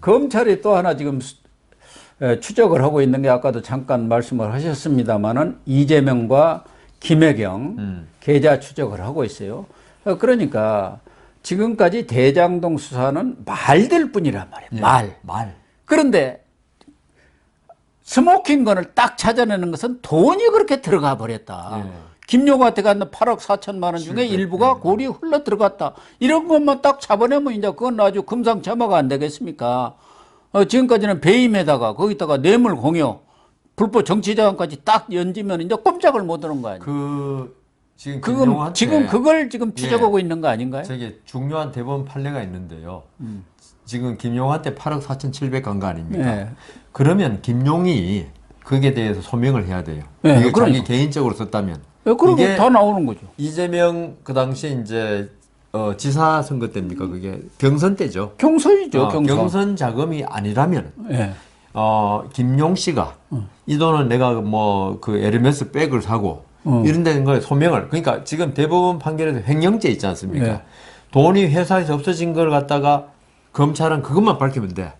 검찰이 또 하나 지금 추적을 하고 있는 게 아까도 잠깐 말씀을 하셨습니다마는 이재명과 김혜경 계좌 추적을 하고 있어요. 그러니까 지금까지 대장동 수사는 말들 뿐이란 말이에요. 네. 말. 그런데 스모킹건을 딱 찾아내는 것은 돈이 그렇게 들어가 버렸다. 네. 김용호한테 갔는 8억 4천만 원 중에 일부가 고리 흘러 들어갔다. 이런 것만 딱 잡아내면 이제 그건 아주 금상첨화가 안 되겠습니까? 지금까지는 배임에다가 거기다가 뇌물 공여, 불법 정치자금까지 딱 연지면 이제 꼼짝을 못 하는 거 아니에요? 지금 그걸 지금 추적하고 있는 거 아닌가요? 저게 중요한 대법원 판례가 있는데요. 지금 김용한테 8억 4,700 간 거 아닙니까? 네. 그러면 김용이 거기에 대해서 소명을 해야 돼요. 네, 이게 자기 개인적으로 썼다면. 그런 게 다 나오는 거죠. 이재명 그 당시 이제 지사 선거 때입니까? 그게 경선 때죠. 경선이죠, 경선 자금이 아니라면 네. 김용 씨가 이 돈은 내가 뭐 그 에르메스 백을 사고 이런 데는 거에 소명을, 그러니까 지금 대법원 판결에서 횡령죄 있지 않습니까? 네. 돈이 회사에서 없어진 걸 갖다가 검찰은 그것만 밝히면 돼.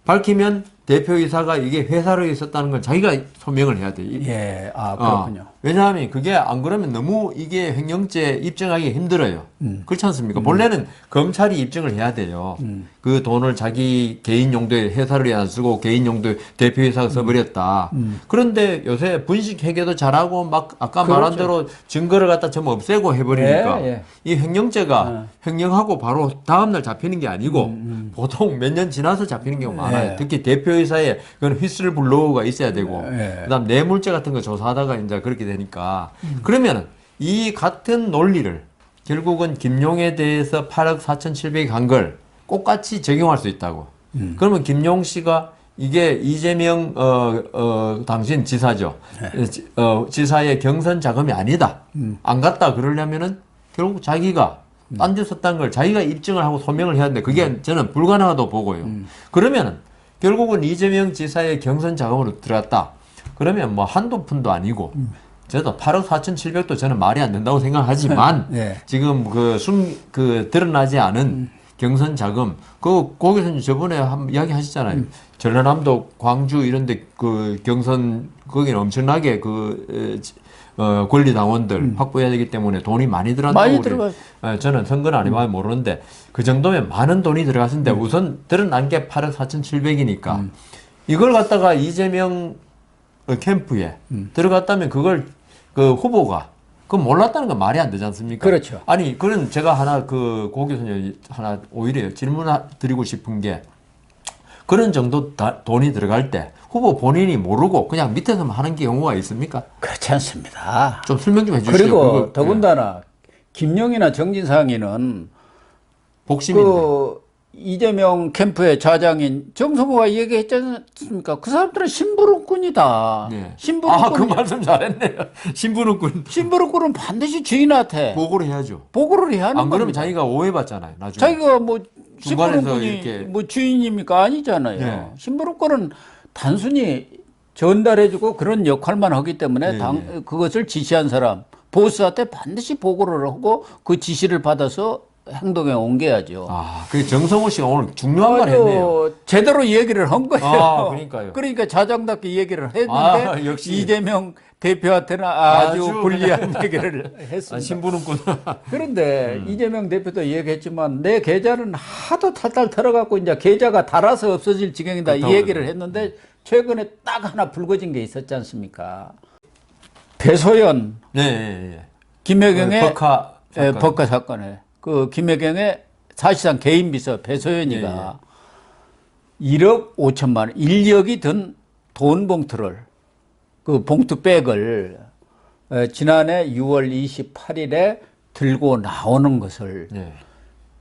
밝히면 대표이사가 이게 회사로 있었다는 건 자기가 소명을 해야 돼. 예, 그렇군요. 왜냐하면 그게 안 그러면 너무 이게 횡령죄 입증하기 힘들어요. 그렇지 않습니까? 본래는 검찰이 입증을 해야 돼요. 그 돈을 자기 개인 용도에 회사를 안 쓰고 개인 용도에 대표이사가 써버렸다. 그런데 요새 분식 회계도 잘하고 막 아까 말한 대로 증거를 갖다 전부 없애고 해버리니까 이 횡령죄가 횡령하고 바로 다음날 잡히는 게 아니고 보통 몇 년 지나서 잡히는 경우가 많아요. 특히 대표이사에 그건 휘슬블로우가 있어야 되고 그다음 뇌물죄 같은 거 조사하다가 이제 그렇게 되니까 그러면은 이 같은 논리를 결국은 김용에 대해서 8억 4,700이 간 걸 똑같이 적용할 수 있다고. 그러면 김용 씨가 이게 이재명 당신 지사죠. 지사의 경선 자금이 아니다. 안 갔다 그러려면은 결국 자기가 딴 데 썼다는 걸 자기가 입증을 하고 소명을 해야 하는데 그게 저는 불가능하다고 보고요. 그러면은 결국은 이재명 지사의 경선 자금으로 들어갔다. 그러면 뭐 한두 푼도 아니고 저도 8억 4,700도 저는 말이 안 된다고 생각하지만 지금 드러나지 않은 경선 자금 거기서 저번에 한 이야기 하셨잖아요. 전라남도 광주 이런데 그 경선 거기는 엄청나게 권리 당원들 확보해야 되기 때문에 돈이 많이 들어간다고 저는 선거는 안 해봐야 모르는데 그 정도면 많은 돈이 들어갔는데 우선 드러난 게 8억 4,700이니까 이걸 갖다가 이재명 캠프에 들어갔다면 그걸 그 후보가 그건 몰랐다는 건 말이 안 되지 않습니까? 그렇죠. 아니 그런 제가 하나 고 교수님 하나 오히려 질문 드리고 싶은 게 그런 정도 돈이 들어갈 때 후보 본인이 모르고 그냥 밑에서만 하는 경우가 있습니까? 그렇지 않습니다. 좀 설명 좀 해주시죠. 그리고 더군다나 김용이나 정진상이는 복심인데. 이재명 캠프의 좌장인 정성호가 얘기했지 않습니까? 그 사람들은 심부름꾼이다. 심부름꾼. 그 말씀 잘했네요. 심부름꾼. 심부름꾼은 반드시 주인한테 보고를 해야죠. 보고를 해야 하는 안 그러면 겁니다. 자기가 오해받잖아요. 나중에. 자기가 뭐 중간에서 심부름꾼이 이렇게 뭐 주인입니까? 아니잖아요. 심부름꾼은 단순히 전달해주고 그런 역할만 하기 때문에 그것을 지시한 사람, 보스한테 반드시 보고를 하고 그 지시를 받아서 행동에 옮겨야죠. 그 정성호 씨가 오늘 중요한 말 했네요. 제대로 얘기를 한 거예요. 그러니까요. 그러니까 자장답게 얘기를 했는데 역시. 이재명 대표한테는 아주 불리한 얘기를 했습니다. 심부름꾼. 그런데 이재명 대표도 얘기했지만 내 계좌는 하도 탈탈 털어갖고 이제 계좌가 닳아서 없어질 지경이다 이 얘기를 했는데 최근에 딱 하나 불거진 게 있었지 않습니까? 배소연, 김혜경의 버카 사건에 그 김혜경의 사실상 개인 비서 배소연이가 1억 5천만 원, 인력이 든 돈 봉투를 그 봉투백을 지난해 6월 28일에 들고 나오는 것을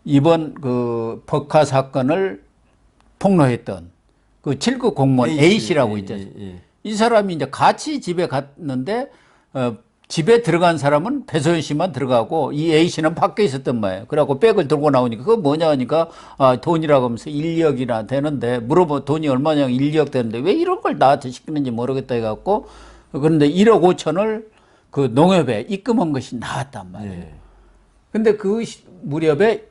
이번 그 버카 사건을 폭로했던 그 7급 공무원 A씨라고 있죠. 이 사람이 이제 같이 집에 갔는데 집에 들어간 사람은 배소연 씨만 들어가고 이 A씨는 밖에 있었단 말이에요. 그래갖고 백을 들고 나오니까 그거 뭐냐 하니까 돈이라고 하면서 1억이나 되는데 물어보면 돈이 얼마냐 1억 되는데 왜 이런 걸 나한테 시키는지 모르겠다 해갖고 그런데 1억 5천을 그 농협에 입금한 것이 나왔단 말이에요. 근데 그 무렵에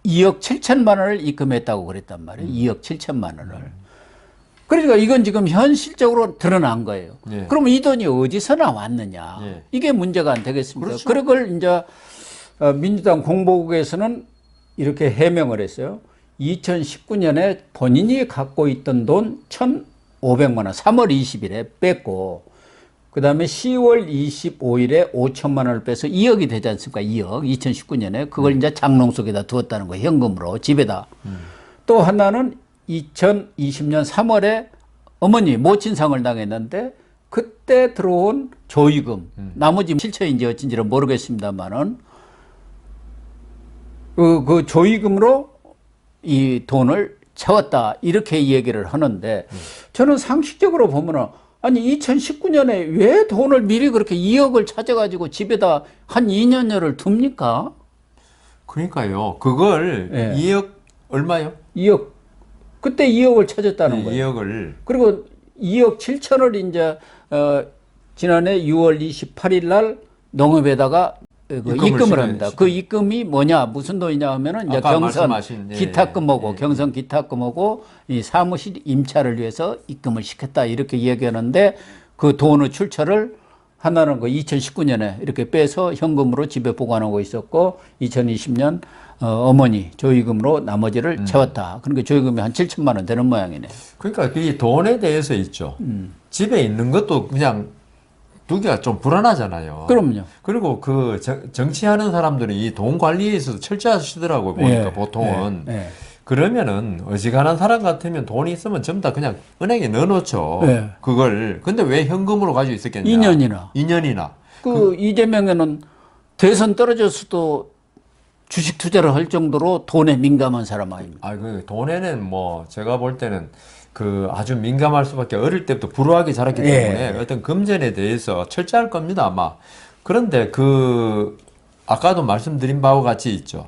2억 7천만 원을 입금했다고 그랬단 말이에요. 2억 7천만 원을. 그러니까 이건 지금 현실적으로 드러난 거예요. 예. 그러면 이 돈이 어디서 나왔느냐. 예. 이게 문제가 안 되겠습니까? 그렇죠. 그걸 이제 민주당 공보국에서는 이렇게 해명을 했어요. 2019년에 본인이 갖고 있던 돈 1,500만 원, 3월 20일에 뺐고, 그 다음에 10월 25일에 5천만 원을 빼서 2억이 되지 않습니까? 2억, 2019년에. 그걸 이제 장롱 속에다 두었다는 거예요. 현금으로, 집에다. 또 하나는 2020년 3월에 어머니 모친상을 당했는데, 그때 들어온 조의금, 나머지 7천인지 어쩐지는 모르겠습니다만은, 그 조의금으로 이 돈을 채웠다. 이렇게 얘기를 하는데, 저는 상식적으로 보면은, 아니, 2019년에 왜 돈을 미리 그렇게 2억을 찾아가지고 집에다 한 2년여를 둡니까? 그러니까요. 그걸 예. 2억 얼마요? 2억. 그때 2억을 찾았다는 거예요. 2억을. 그리고 2억 7천을 이제, 지난해 6월 28일 날 농협에다가 입금을 합니다. 그 입금이 뭐냐, 무슨 돈이냐 하면은 이제 경선 기탁금하고 경선 기탁금하고 이 사무실 임차를 위해서 입금을 시켰다 이렇게 얘기하는데 그 돈의 출처를 하나는 그 2019년에 이렇게 빼서 현금으로 집에 보관하고 있었고 2020년 어머니 조의금으로 나머지를 채웠다. 그러니까 조의금이 한 7천만 원 되는 모양이네. 그러니까 이 돈에 대해서 있죠. 집에 있는 것도 그냥 두기가 좀 불안하잖아요. 그럼요. 그리고 그 정치하는 사람들이 이 돈 관리에 있어서 철저하시더라고요. 보니까 예, 보통은. 예. 그러면은 어지간한 사람 같으면 돈이 있으면 전부 다 그냥 은행에 넣어놓죠. 예. 그걸. 근데 왜 현금으로 가지고 있었겠냐. 2년이나. 2년이나. 그 이재명에는 대선 떨어졌어도 주식 투자를 할 정도로 돈에 민감한 사람 아닙니까? 그 돈에는 뭐 제가 볼 때는 그 아주 민감할 수밖에 어릴 때부터 불우하게 자랐기 때문에 어떤 금전에 대해서 철저할 겁니다 아마. 그런데 그 아까도 말씀드린 바와 같이 있죠.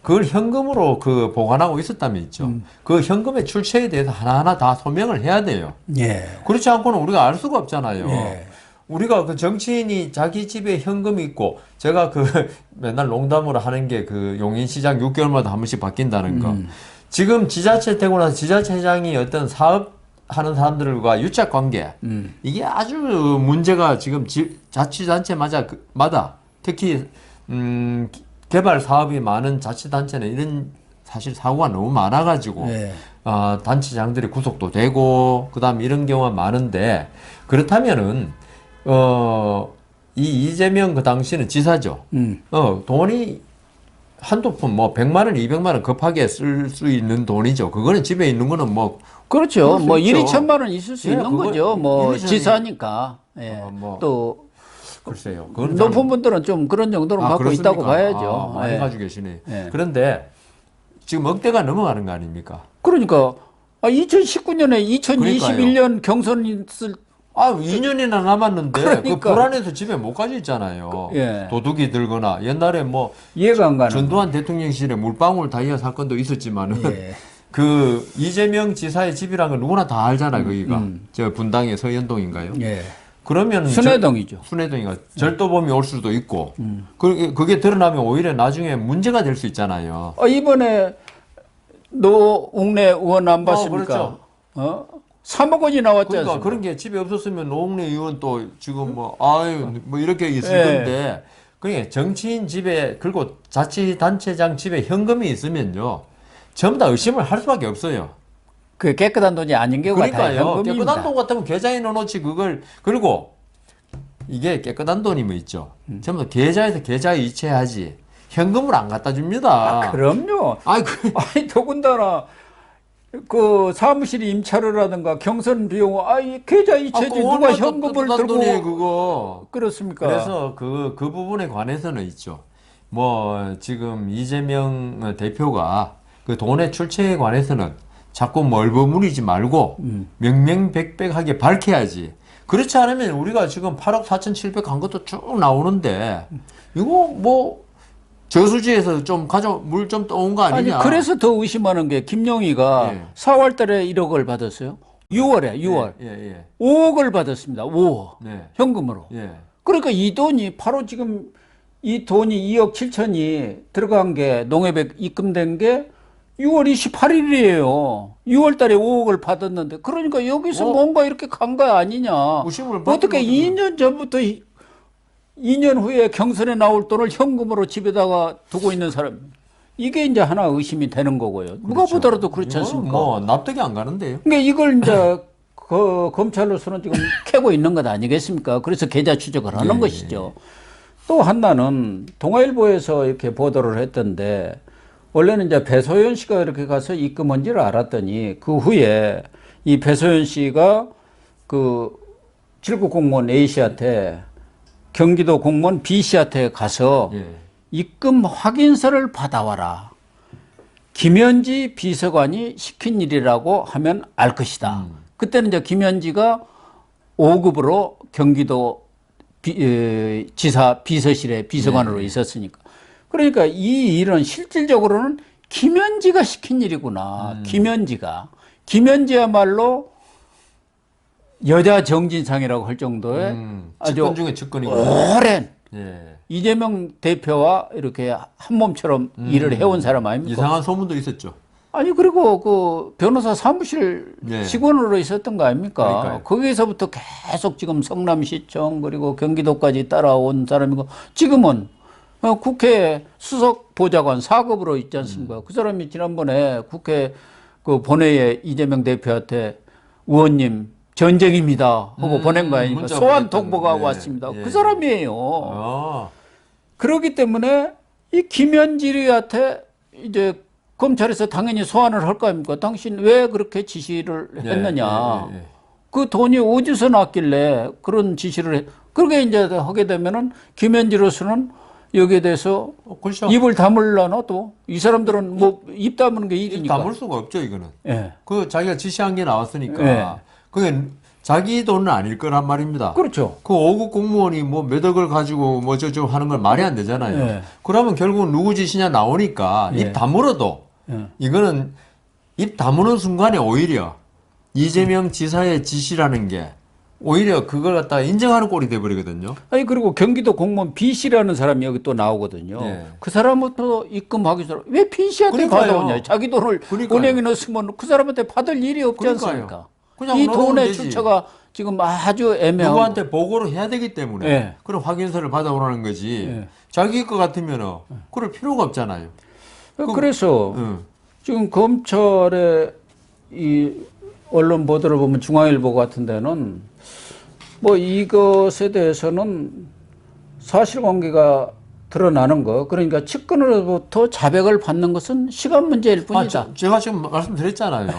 그걸 현금으로 그 보관하고 있었다면 있죠. 그 현금의 출처에 대해서 하나하나 다 소명을 해야 돼요. 예. 그렇지 않고는 우리가 알 수가 없잖아요. 예. 우리가 그 정치인이 자기 집에 현금이 있고 제가 그 맨날 농담으로 하는 게 그 용인시장 6개월마다 한 번씩 바뀐다는 거. 지금 지자체 되고 나서 지자체장이 어떤 사업하는 사람들과 유착 관계 이게 아주 문제가 지금 자치단체마다 특히 개발 사업이 많은 자치단체는 이런 사실 사고가 너무 많아가지고 네. 단체장들이 구속도 되고 그다음 이런 경우가 많은데 그렇다면은 이 이재명 그 당시는 지사죠. 돈이 한두 푼, 뭐, 100만 원, 200만 원 급하게 쓸 수 있는 돈이죠. 그거는 집에 있는 거는 뭐. 그렇죠. 뭐, 있죠. 1, 2천만 원 있을 수 예, 있는 거죠. 뭐, 지사니까. 예. 뭐. 또, 글쎄요. 높은 분들은 좀 그런 정도는 갖고 그렇습니까? 있다고 봐야죠. 많이 예. 가지고 계시네. 예. 그런데 지금 억대가 넘어가는 거 아닙니까? 그러니까, 2019년에 2021년 경선 있을 2년이나 남았는데 그 그러니까. 불안해서 집에 못 가지고 있잖아요. 예. 도둑이 들거나 옛날에 뭐 이해가 안 가는. 전두환 대통령실에 물방울 다이아 사건도 있었지만은 예. 그 이재명 지사의 집이란 건 누구나 다 알잖아요. 거기가 저 분당의 서현동인가요? 예. 그러면 순회동이죠. 순회동인가 절도범이 올 수도 있고 그게 드러나면 오히려 나중에 문제가 될 수 있잖아요. 이번에 노웅래 의원 안 봤습니까? 그렇죠. 3억 원이 나왔지 그러니까 않습니까? 그런 게 집에 없었으면 노웅래 의원 또 지금 뭐 이렇게 있을 예. 건데 그러니까 정치인 집에 그리고 자치단체장 집에 현금이 있으면요 전부 다 의심을 할 수밖에 없어요. 그 깨끗한 돈이 아닌 경우가 다 그러니까요. 현금입니다. 깨끗한 돈 같으면 계좌에 넣어놓지 그걸. 그리고 이게 깨끗한 돈이면 있죠. 전부 다 계좌에서 계좌에 이체하지 현금을 안 갖다 줍니다. 그럼요. 아니 더군다나 그 사무실 임차료라든가 경선 비용, 계좌 이체지 누가 현금을 들고 돈이에요, 그거. 그렇습니까? 그래서 그 부분에 관해서는 있죠. 뭐 지금 이재명 대표가 그 돈의 출처에 관해서는 자꾸 멀버무리지 말고 명명백백하게 밝혀야지. 그렇지 않으면 우리가 지금 8억 4,700 한 것도 쭉 나오는데 이거 뭐 저수지에서 좀 물 좀 떠온 거 아니냐. 아니 그래서 더 의심하는 게 김용희가 4월 달에 1억을 받았어요. 6월. 예. 5억을 받았습니다. 5억. 네. 현금으로. 예. 그러니까 이 돈이 바로 지금 이 돈이 2억 7천이 들어간 게 농협에 입금된 게 6월 28일이에요. 6월 달에 5억을 받았는데 그러니까 여기서 뭔가 이렇게 간 거 아니냐. 어떻게 2년 전부터 2년 후에 경선에 나올 돈을 현금으로 집에다가 두고 있는 사람. 이게 이제 하나 의심이 되는 거고요. 누가 그렇죠. 보더라도 그렇지 않습니까? 뭐 납득이 안 가는데요. 그러니까 이걸 이제 그 검찰로서는 지금 캐고 있는 것 아니겠습니까? 그래서 계좌 추적을 하는 예, 것이죠. 또 하나는 동아일보에서 이렇게 보도를 했던데 원래는 이제 배소연 씨가 이렇게 가서 입금한 줄 알았더니 그 후에 이 배소연 씨가 그 7급 공무원 A씨한테 경기도 공무원 B씨한테 가서 예. 입금 확인서를 받아와라. 김현지 비서관이 시킨 일이라고 하면 알 것이다. 그때는 이제 김현지가 5급으로 경기도 지사 비서실에 비서관으로 있었으니까. 그러니까 이 일은 실질적으로는 김현지가 시킨 일이구나. 김현지야말로 여자 정진상이라고 할 정도의 아주 측근 중에 측근이고. 오랜 예. 이재명 대표와 이렇게 한 몸처럼 일을 해온 사람 아닙니까? 이상한 소문도 있었죠. 아니 그리고 그 변호사 사무실 네. 직원으로 있었던 거 아닙니까? 그러니까요. 거기에서부터 계속 지금 성남시청 그리고 경기도까지 따라온 사람이고 지금은 국회 수석 보좌관 4급으로 있지 않습니까? 그 사람이 지난번에 국회 그 본회의에 이재명 대표한테 의원님 전쟁입니다 하고 보낸 거 아닙니까? 소환 통보가 왔습니다. 그 사람이에요. 그렇기 때문에 이 김현지한테 이제 검찰에서 당연히 소환을 할 거 아닙니까? 당신 왜 그렇게 지시를 했느냐? 그 돈이 어디서 났길래 그런 지시를 해? 그렇게 이제 하게 되면은 김현지로서는 여기에 대해서 그렇죠. 입을 다물라나 또 이 사람들은 뭐 입 다무는 게 일이니까. 다물 수가 없죠 이거는. 예. 그 자기가 지시한 게 나왔으니까. 예. 그게 자기 돈은 아닐 거란 말입니다. 그렇죠. 그 5급 공무원이 뭐 몇 억을 가지고 뭐 저쪽 하는 건 말이 안 되잖아요. 예. 그러면 결국은 누구 지시냐 나오니까 입 다물어도 이거는 입 다무는 순간에 오히려 이재명 지사의 지시라는 게 오히려 그걸 갖다가 인정하는 꼴이 돼버리거든요. 아니 그리고 경기도 공무원 B 씨라는 사람이 여기 또 나오거든요. 예. 그 사람부터 입금하기 전에 왜 B 씨한테 그러니까요. 받아오냐? 자기 돈을 그러니까요. 은행에 넣었으면 그 사람한테 받을 일이 없지 그러니까요. 않습니까? 그냥 이 넣어놓으면 돈의 되지. 출처가 지금 아주 애매하고 누구한테 보고를 해야 되기 때문에 예. 그런 확인서를 받아오라는 거지. 예. 자기 것 같으면은 그럴 필요가 없잖아요. 그래서 지금 검찰의 이 언론 보도를 보면 중앙일보 같은 데는 뭐 이것에 대해서는 사실관계가 드러나는 거 그러니까 측근으로부터 자백을 받는 것은 시간 문제일 뿐이다. 제가 지금 말씀드렸잖아요.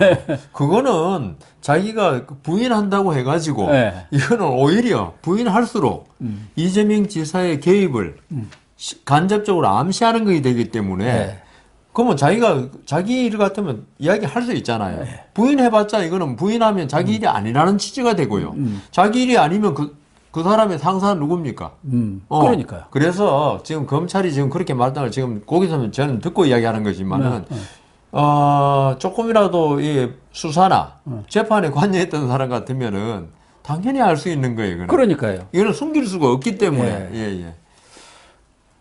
그거는 자기가 부인한다고 해가지고 이거는 오히려 부인할수록 이재명 지사의 개입을 간접적으로 암시하는 것이 되기 때문에 그러면 자기가 자기 일 같으면 이야기할 수 있잖아요. 부인해봤자 이거는 부인하면 자기 일이 아니라는 취지가 되고요. 자기 일이 아니면 그 사람의 상사는 누굽니까? 그러니까요. 그래서 지금 검찰이 지금 그렇게 말단을 지금 거기서 저는 듣고 이야기하는 거지만은 조금이라도 이 수사나 재판에 관여했던 사람 같으면은 당연히 알 수 있는 거예요. 이거는. 그러니까요. 이거는 숨길 수가 없기 때문에. 예.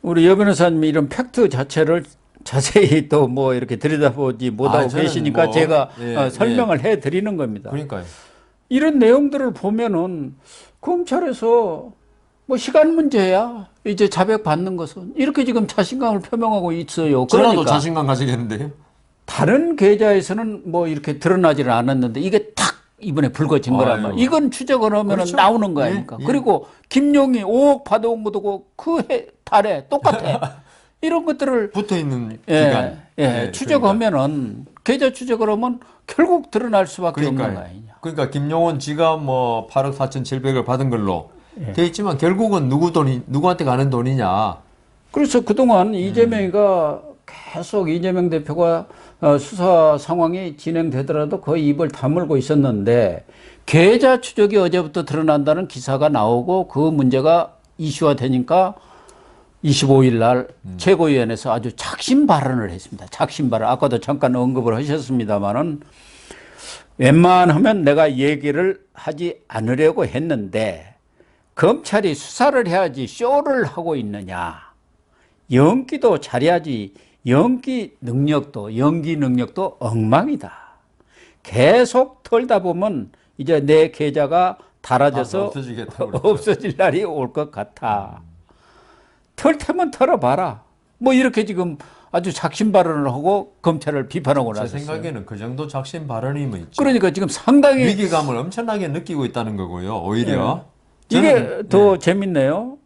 우리 여 변호사님이 이런 팩트 자체를 자세히 또 뭐 이렇게 들여다보지 못하고 저는 계시니까 뭐, 제가 설명을 해 드리는 겁니다. 그러니까요. 이런 내용들을 보면은 검찰에서 뭐 시간 문제야. 이제 자백 받는 것은 이렇게 지금 자신감을 표명하고 있어요. 저라도 그러니까 자신감 가지겠는데요. 다른 계좌에서는 뭐 이렇게 드러나지는 않았는데 이게 탁 이번에 불거진 거란 말이에요. 이건 추적을 하면 그렇죠. 나오는 거 아닙니까? 그리고 김용이 5억 받아온 것도 그 달에 똑같아. 이런 것들을 붙어 있는 기간. 추적하면은 계좌 추적을 하면 결국 드러날 수밖에 없는 거 아니냐. 그러니까 김용원 지가 뭐 8억 4,700을 받은 걸로 돼 있지만 결국은 누구한테 가는 돈이냐. 그래서 그동안 이재명이가 계속 이재명 대표가 수사 상황이 진행되더라도 거의 입을 다물고 있었는데 계좌 추적이 어제부터 드러난다는 기사가 나오고 그 문제가 이슈화 되니까 25일 날 최고위원회에서 아주 작심 발언을 했습니다. 작심 발언. 아까도 잠깐 언급을 하셨습니다만은 웬만하면 내가 얘기를 하지 않으려고 했는데 검찰이 수사를 해야지 쇼를 하고 있느냐. 연기도 잘해야지 연기 능력도 엉망이다. 계속 털다 보면 이제 내 계좌가 닳아져서 없어질 날이 올 것 같아. 털 테면 털어봐라. 뭐 이렇게 지금 아주 작심 발언을 하고 검찰을 비판하고 제 나섰어요. 생각에는 그 정도 작심 발언이면 있죠. 그러니까 지금 상당히 위기감을 엄청나게 느끼고 있다는 거고요. 오히려 이게 더 재밌네요.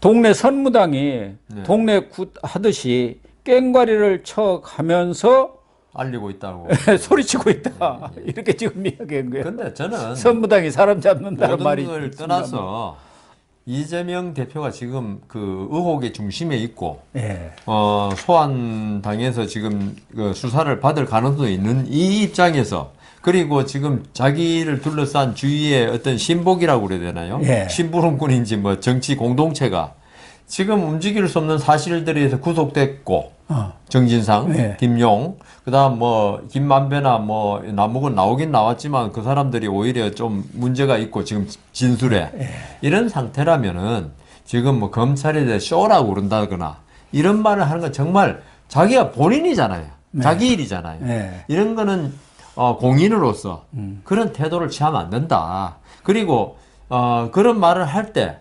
동네 선무당이 네. 동네 굿 하듯이 깽과리를 쳐가면서 알리고 있다고. 소리치고 있다. 이렇게 지금 이야기한 거예요. 근데 저는 선무당이 사람 잡는다는 모든 말이 걸 있습니다만. 떠나서 이재명 대표가 지금 그 의혹의 중심에 있고 예. 소환당해서 지금 그 수사를 받을 가능성이 있는 이 입장에서 그리고 지금 자기를 둘러싼 주위의 어떤 신복이라고 그래야 되나요? 예. 심부름꾼인지 뭐 정치 공동체가 지금 움직일 수 없는 사실들에 의해서 구속됐고 정진상, 예. 김용, 그다음 뭐 김만배나 뭐 남욱은 나오긴 나왔지만 그 사람들이 오히려 좀 문제가 있고 지금 진술에 이런 상태라면은 지금 뭐 검찰에 대해 쇼라고 그런다거나 이런 말을 하는 건 정말 자기가 본인이잖아요. 자기 일이잖아요. 네. 이런 거는 공인으로서 그런 태도를 취하면 안 된다. 그리고 그런 말을 할 때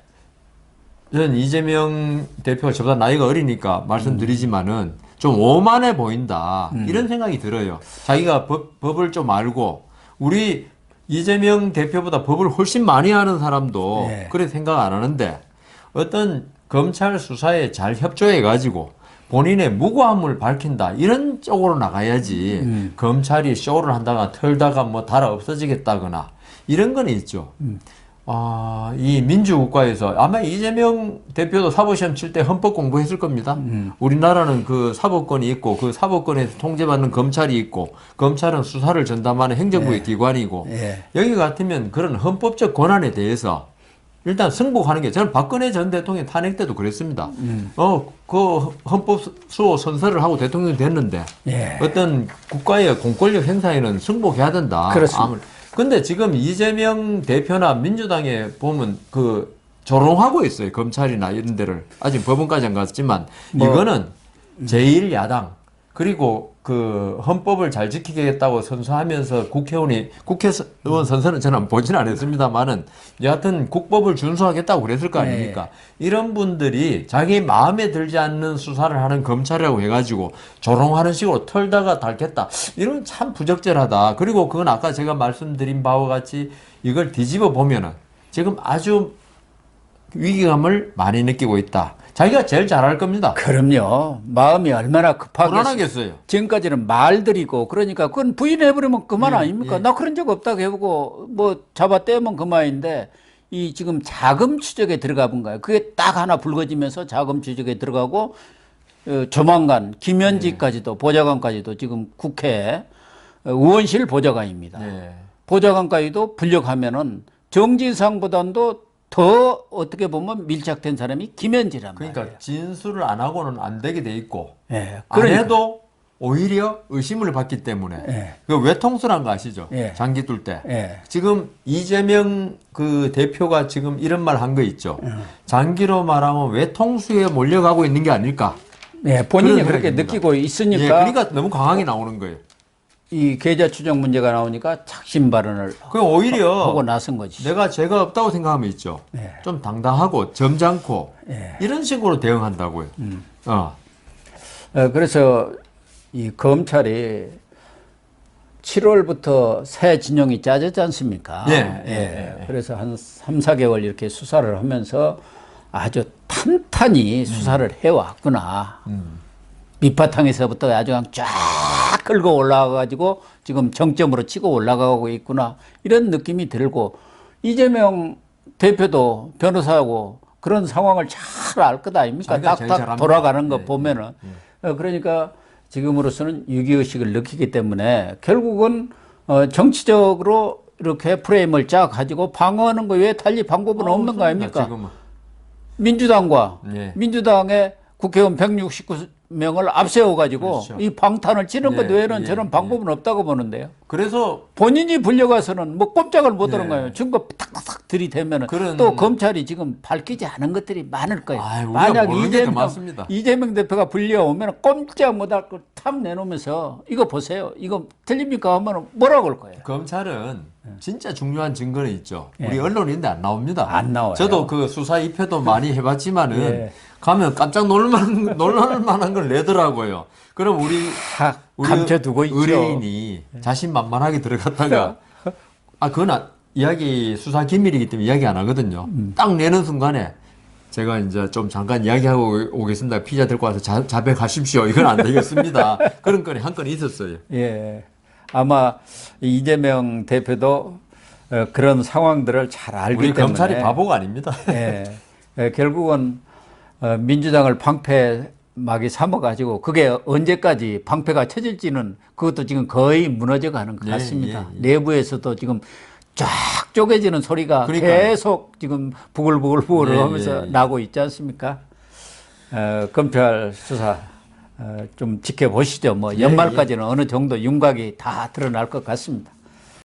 저는 이재명 대표가 저보다 나이가 어리니까 말씀드리지만은 좀 오만해 보인다. 이런 생각이 들어요. 자기가 법을 좀 알고 우리 이재명 대표보다 법을 훨씬 많이 아는 사람도 네. 그래 생각 안 하는데 어떤 검찰 수사에 잘 협조해 가지고 본인의 무고함을 밝힌다. 이런 쪽으로 나가야지 검찰이 쇼를 한다거나 털다가 뭐 달아 없어지겠다거나 이런 건 있죠. 이 민주국가에서 아마 이재명 대표도 사법시험 칠 때 헌법 공부했을 겁니다. 우리나라는 그 사법권이 있고 그 사법권에서 통제받는 검찰이 있고 검찰은 수사를 전담하는 행정부의 기관이고 여기 같으면 그런 헌법적 권한에 대해서 일단 승복하는 게 저는 박근혜 전 대통령 탄핵 때도 그랬습니다. 그 헌법 수호 선서를 하고 대통령이 됐는데 어떤 국가의 공권력 행사에는 승복해야 된다. 그렇습니다. 근데 지금 이재명 대표나 민주당에 보면 그 조롱하고 있어요. 검찰이나 이런 데를. 아직 법원까지 안 갔지만 이거는 제1야당 그리고 그 헌법을 잘 지키겠다고 선서하면서 국회의원 선서는 저는 보진 않았습니다만은 여하튼 국법을 준수하겠다고 그랬을 거 아닙니까? 이런 분들이 자기 마음에 들지 않는 수사를 하는 검찰이라고 해가지고 조롱하는 식으로 털다가 닳겠다. 이런 참 부적절하다. 그리고 그건 아까 제가 말씀드린 바와 같이 이걸 뒤집어 보면은 지금 아주 위기감을 많이 느끼고 있다. 자기가 제일 잘할 겁니다. 그럼요. 마음이 얼마나 불안하겠어요. 지금까지는 말들이고 그러니까 그건 부인해버리면 그만 아닙니까? 예. 나 그런 적 없다고 해보고 뭐 잡아떼면 그만인데 이 지금 자금 추적에 들어가 본 거예요. 그게 딱 하나 불거지면서 자금 추적에 들어가고 조만간 김현지까지도 보좌관까지도 지금 국회 의원실 보좌관입니다. 보좌관까지도 불력하면은 정진상보다도 더 어떻게 보면 밀착된 사람이 김현지란 말이에요. 그러니까 진술을 안 하고는 안 되게 돼 있고 안 그러니까. 해도 오히려 의심을 받기 때문에 그 외통수란 거 아시죠? 장기 뚫 때. 지금 이재명 그 대표가 지금 이런 말 한 거 있죠. 장기로 말하면 외통수에 몰려가고 있는 게 아닐까. 본인이 그렇게 느끼고 있으니까. 그러니까 너무 강하게 나오는 거예요. 이 계좌 추적 문제가 나오니까 착심 발언을 오히려 하고 나선 거지. 내가 죄가 없다고 생각하면 있죠. 좀 당당하고 점잖고 이런 식으로 대응한다고요. 그래서 이 검찰이 7월부터 새 진영이 짜졌지 않습니까? 그래서 한 3, 4개월 이렇게 수사를 하면서 아주 탄탄히 수사를 해왔구나. 밑바탕에서부터 아주 그냥 쫙 끌고 올라가가지고 지금 정점으로 치고 올라가고 있구나. 이런 느낌이 들고 이재명 대표도 변호사하고 그런 상황을 잘 알 것 아닙니까? 딱딱 돌아가는 거 보면은. 그러니까 지금으로서는 위기의식을 느끼기 때문에 결국은 정치적으로 이렇게 프레임을 짜 가지고 방어하는 거 외에 달리 방법은 없는 거 아닙니까? 지금은. 민주당과 민주당의 국회의원 169명 이재명을 앞세워가지고 그렇죠. 이 방탄을 치는 것 네, 외에는 예, 저는 방법은 없다고 보는데요. 그래서 본인이 불려가서는 뭐 꼼짝을 못 하는 네. 거예요. 증거 탁탁탁 들이대면은 그런- 또 검찰이 지금 밝히지 않은 것들이 많을 거예요. 아이, 우리가 만약 모르는 게 더 많습니다. 이재명 대표가 불려오면 꼼짝 못할 걸 탁 내놓으면서 이거 보세요. 이거 틀립니까 하면 뭐라고 할 거예요. 검찰은 진짜 중요한 증거는 있죠. 예. 우리 언론인데 안 나옵니다. 안 나와요. 저도 그 수사 2패도 많이 해봤지만은 예. 가면 깜짝 놀랄 만한 걸 내더라고요. 그럼 다 감춰두고 있죠. 의뢰인이 자신만만하게 들어갔다가 그건 이야기 수사 기밀이기 때문에 이야기 안 하거든요. 딱 내는 순간에 제가 이제 좀 잠깐 이야기하고 오겠습니다. 피자 들고 와서 자백하십시오. 이건 안 되겠습니다. 그런 건이 한 건이 있었어요. 예. 아마 이재명 대표도 그런 상황들을 잘 알기 우리 때문에 검찰이 바보가 아닙니다. 예. 결국은 민주당을 방패막이 삼아가지고 그게 언제까지 방패가 쳐질지는 그것도 지금 거의 무너져가는 것 예, 같습니다. 예, 예. 내부에서도 지금 쫙 쪼개지는 소리가 그러니까요. 계속 지금 부글부글 예, 하면서 예, 예. 나고 있지 않습니까? 검찰 수사 좀 지켜보시죠. 뭐 예, 연말까지는 어느 정도 윤곽이 다 드러날 것 같습니다.